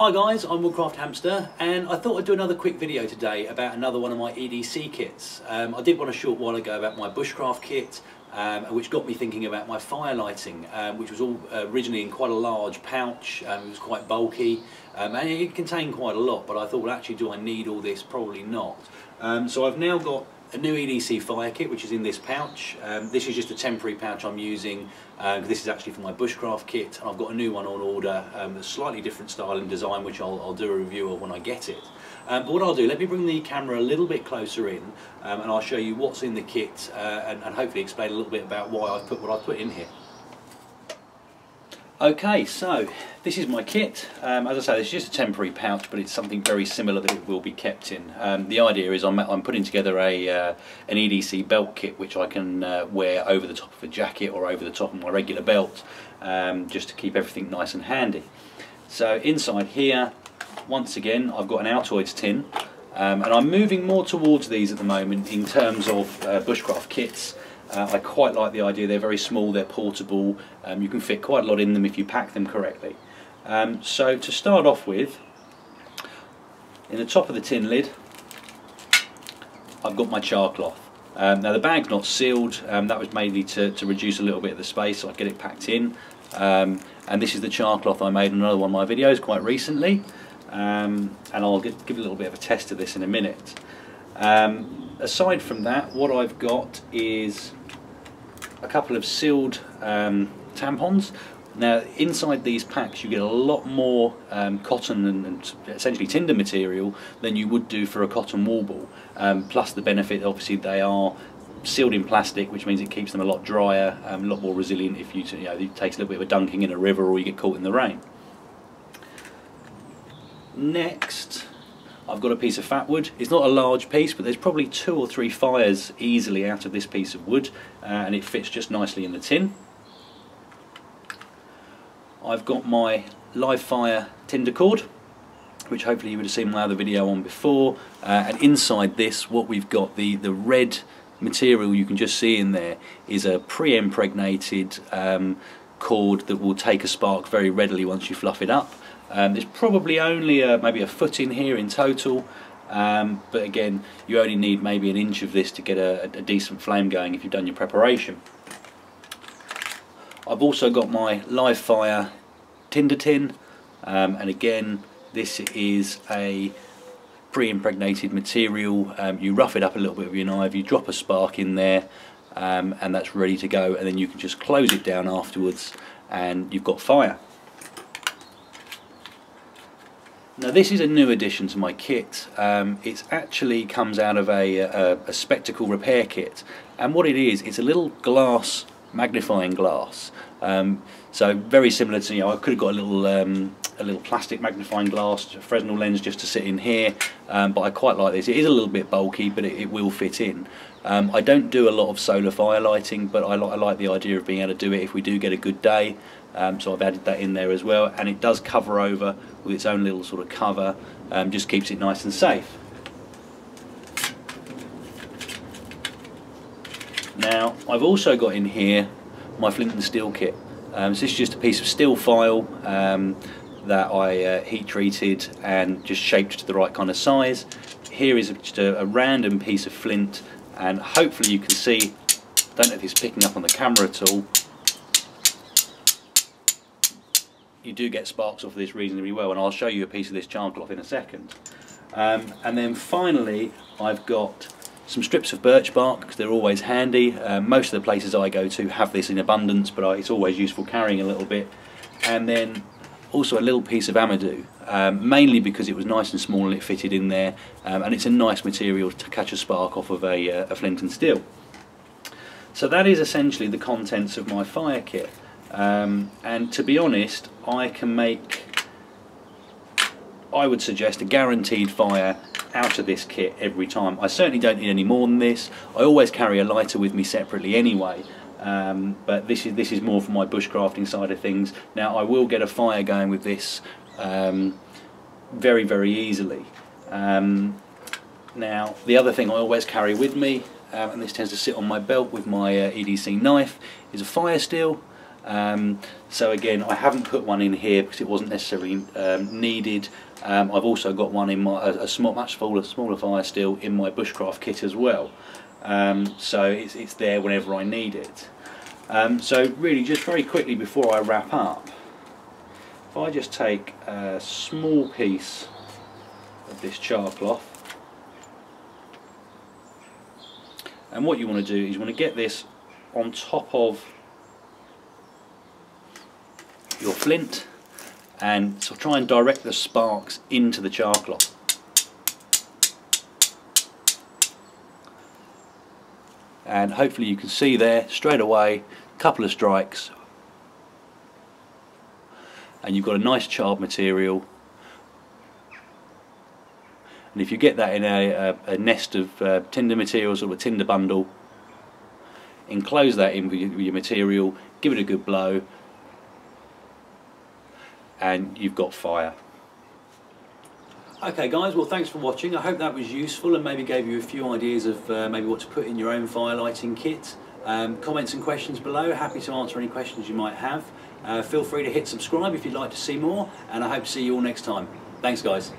Hi guys, I'm Woodcraft Hamster, and I thought I'd do another quick video today about another one of my EDC kits. I did one a short while ago about my bushcraft kit, which got me thinking about my fire lighting, which was all originally in quite a large pouch. It was quite bulky, and it contained quite a lot, but I thought, well, actually, do I need all this? Probably not. So I've now got a new EDC Fire Kit, which is in this pouch. This is just a temporary pouch I'm using. This is actually for my bushcraft kit, and I've got a new one on order, a slightly different style and design, which I'll do a review of when I get it. But what I'll do, let me bring the camera a little bit closer in, and I'll show you what's in the kit, and hopefully explain a little bit about why I've put what I've put in here. Okay, so this is my kit. As I say, it's just a temporary pouch, but it's something very similar that it will be kept in. The idea is I'm putting together an EDC belt kit, which I can wear over the top of a jacket or over the top of my regular belt, just to keep everything nice and handy. So inside here, once again, I've got an altoids tin, and I'm moving more towards these at the moment in terms of bushcraft kits. I quite like the idea. They're very small, they're portable, you can fit quite a lot in them if you pack them correctly. So to start off with, in the top of the tin lid, I've got my char cloth. Now the bag's not sealed, that was mainly to reduce a little bit of the space so I get it packed in. And this is the char cloth I made in another one of my videos quite recently, and I'll give a little bit of a test of this in a minute. Aside from that, what I've got is a couple of sealed tampons. Now inside these packs you get a lot more cotton and essentially tinder material than you would do for a cotton wool ball, plus the benefit, obviously, they are sealed in plastic, which means it keeps them a lot drier, a lot more resilient if you know, it takes a little bit of a dunking in a river or you get caught in the rain. Next, I've got a piece of fat wood. It's not a large piece, but there's probably 2 or 3 fires easily out of this piece of wood, and it fits just nicely in the tin. I've got my live fire tinder cord, which hopefully you would have seen my other video on before, and inside this, what we've got, the red material you can just see in there, is a pre-impregnated cord that will take a spark very readily once you fluff it up. There's probably only maybe a foot in here in total, but again, you only need maybe 1 inch of this to get a decent flame going if you've done your preparation. I've also got my live fire tinder tin, and again, this is a pre-impregnated material. You rough it up a little bit with your knife, you drop a spark in there, and that's ready to go, and then you can just close it down afterwards and you've got fire. Now this is a new addition to my kit. It actually comes out of a spectacle repair kit, and what it is, it's a little glass, magnifying glass. So very similar to, you know, I could have got a little plastic magnifying glass, a Fresnel lens just to sit in here, but I quite like this. It is a little bit bulky, but it will fit in. I don't do a lot of solar fire lighting, but I like the idea of being able to do it if we do get a good day. So I've added that in there as well, and it does cover over with its own little sort of cover, just keeps it nice and safe. Now I've also got in here my flint and steel kit. So this is just a piece of steel file that I heat treated and just shaped to the right kind of size. Here is just a random piece of flint, and hopefully you can see, don't know if it's picking up on the camera at all, you do get sparks off of this reasonably well, and I'll show you a piece of this char cloth in a second. And then finally I've got some strips of birch bark, because they're always handy. Most of the places I go to have this in abundance, but it's always useful carrying a little bit. And then also a little piece of amadou, mainly because it was nice and small and it fitted in there, and it's a nice material to catch a spark off of a flint and steel. So that is essentially the contents of my fire kit. And to be honest, I can make, I would suggest, a guaranteed fire out of this kit every time. I certainly don't need any more than this. I always carry a lighter with me separately anyway, but this is more for my bushcrafting side of things. Now I will get a fire going with this very, very easily. Now the other thing I always carry with me, and this tends to sit on my belt with my EDC knife, is a fire steel. So again, I haven't put one in here because it wasn't necessarily needed. I've also got one in my much smaller fire steel in my Bushcraft kit as well. So it's there whenever I need it. So really, just very quickly before I wrap up, if I just take a small piece of this char cloth, and what you want to do is you want to get this on top of your flint and so try and direct the sparks into the char cloth. And hopefully you can see there straight away a couple of strikes and you've got a nice charred material. And if you get that in a nest of tinder materials or a tinder bundle, enclose that in with your material, give it a good blow, and you've got fire. Okay guys, well thanks for watching. I hope that was useful and maybe gave you a few ideas of maybe what to put in your own fire lighting kit. Comments and questions below, happy to answer any questions you might have. Feel free to hit subscribe if you'd like to see more, and I hope to see you all next time. Thanks guys.